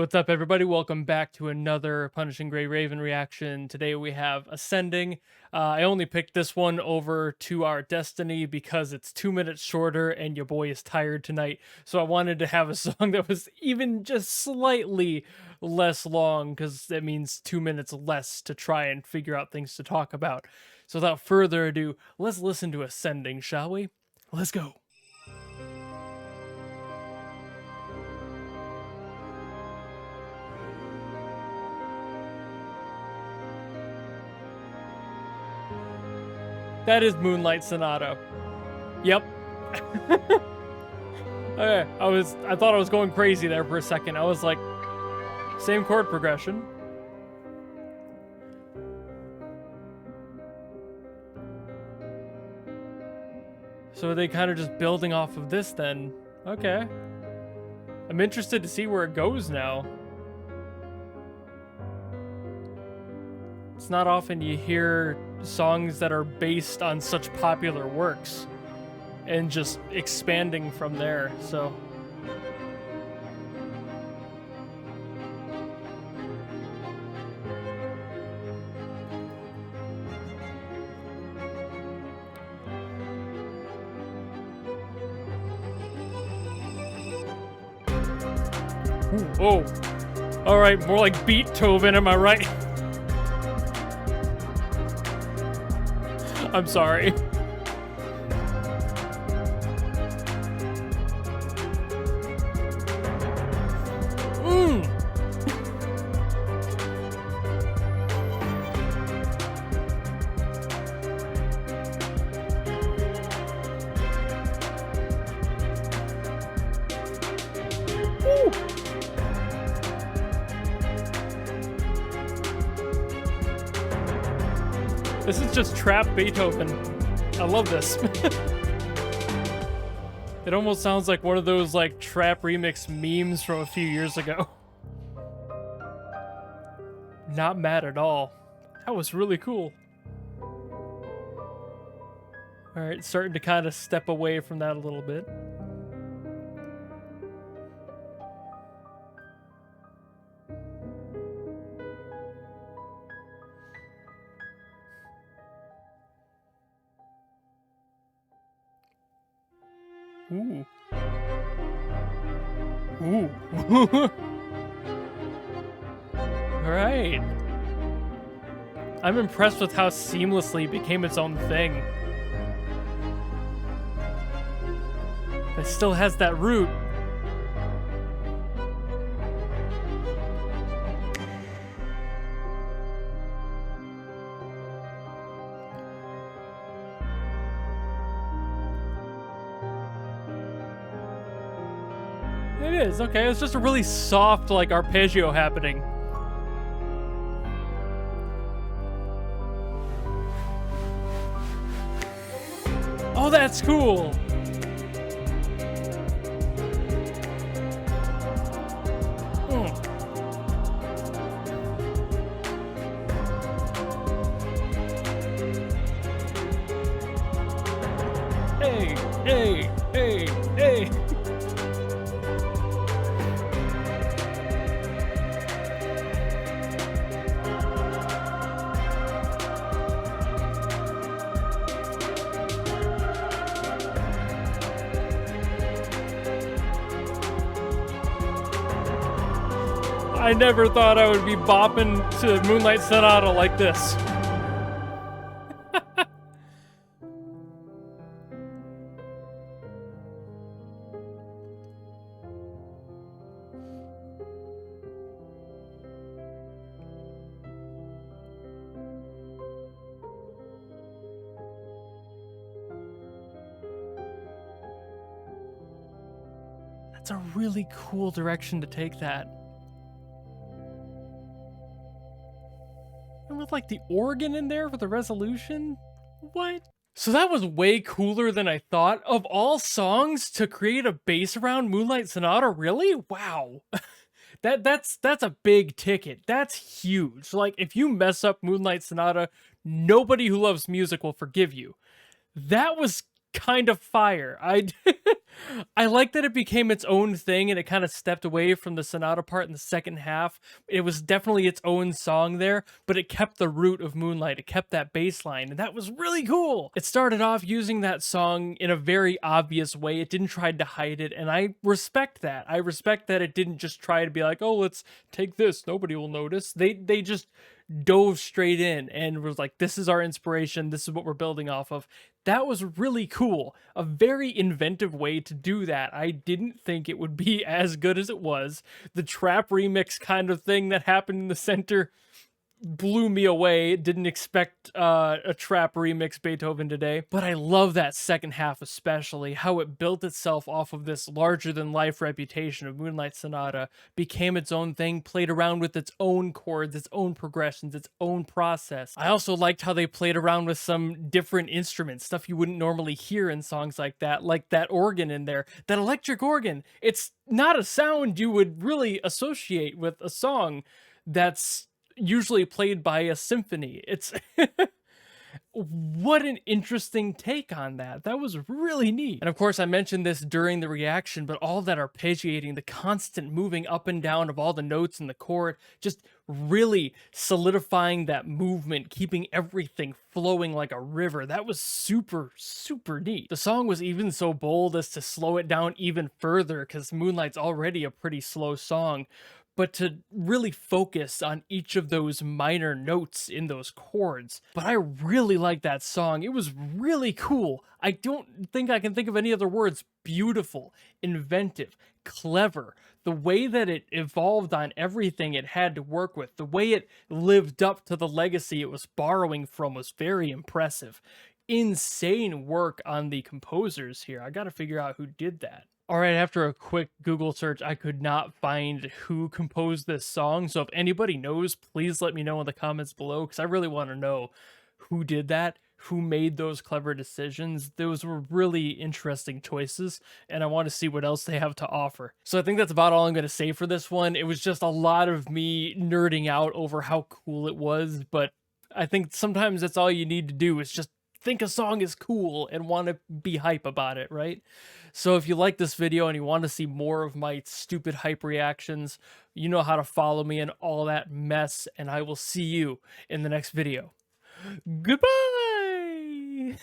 What's up, everybody? Welcome back to another Punishing Gray Raven reaction. Today we have Ascending. I only picked this one over To Our Destiny because it's 2 minutes shorter and your boy is tired tonight. So I wanted to have a song that was even just slightly less long because that means 2 minutes less to try and figure out things to talk about. So without further ado, let's listen to Ascending, shall we? Let's go. That is Moonlight Sonata. Yep. Okay, I thought I was going crazy there for a second. I was like, same chord progression. So are they kind of just building off of this then? Okay. I'm interested to see where it goes now. It's not often you hear songs that are based on such popular works and just expanding from there, so. Ooh, oh, all right, more like Beethoven, am I right? I'm sorry. This is just trap Beethoven. I love this. It almost sounds like one of those like trap remix memes from a few years ago. Not mad at all. That was really cool. Alright, starting to kind of step away from that a little bit. Ooh. Ooh. Alright. I'm impressed with how seamlessly it became its own thing. It still has that root. It is, okay. It's just a really soft, like, arpeggio happening. Oh, that's cool! Hey, hey, hey, hey! I never thought I would be bopping to Moonlight Sonata like this. That's a really cool direction to take that. And with like the organ in there for the resolution? What? So that was way cooler than I thought. Of all songs to create a bass around Moonlight Sonata, really? Wow. That's a big ticket. That's huge. Like if you mess up Moonlight Sonata, nobody who loves music will forgive you. That was kind of fire. I like that it became its own thing and it kind of stepped away from the sonata part in the second half. It was definitely its own song there, but it kept the root of Moonlight. It kept that bass line, and that was really cool. It started off using that song in a very obvious way. It didn't try to hide it, and I respect that. I respect that it didn't just try to be like, "Oh, let's take this. Nobody will notice." They just dove straight in and was like, "This is our inspiration. This is what we're building off of." That was really cool. A very inventive way to do that. I didn't think it would be as good as it was. The trap remix kind of thing that happened in the center blew me away. Didn't expect a trap remix Beethoven today, but I love that second half, especially how it built itself off of this larger than life reputation of Moonlight Sonata, became its own thing, played around with its own chords, its own progressions, its own process. I also liked how they played around with some different instruments, stuff you wouldn't normally hear in songs like that organ in there, that electric organ. It's not a sound you would really associate with a song that's usually played by a symphony. It's what an interesting take on that. That was really neat. And of course, I mentioned this during the reaction, but all that arpeggiating, the constant moving up and down of all the notes in the chord, just really solidifying that movement, keeping everything flowing like a river. That was super, super neat. The song was even so bold as to slow it down even further, because Moonlight's already a pretty slow song, but to really focus on each of those minor notes in those chords. But I really like that song. It was really cool. I don't think I can think of any other words. Beautiful, inventive, clever. The way that it evolved on everything it had to work with, the way it lived up to the legacy it was borrowing from was very impressive. Insane work on the composers here. I gotta figure out who did that. All right, after a quick Google search, I could not find who composed this song. So if anybody knows, please let me know in the comments below, because I really want to know who did that, who made those clever decisions. Those were really interesting choices, and I want to see what else they have to offer. So I think that's about all I'm going to say for this one. It was just a lot of me nerding out over how cool it was, but I think sometimes that's all you need to do is just think a song is cool and want to be hype about it, right? So if you like this video and you want to see more of my stupid hype reactions, you know how to follow me and all that mess, and I will see you in the next video. Goodbye!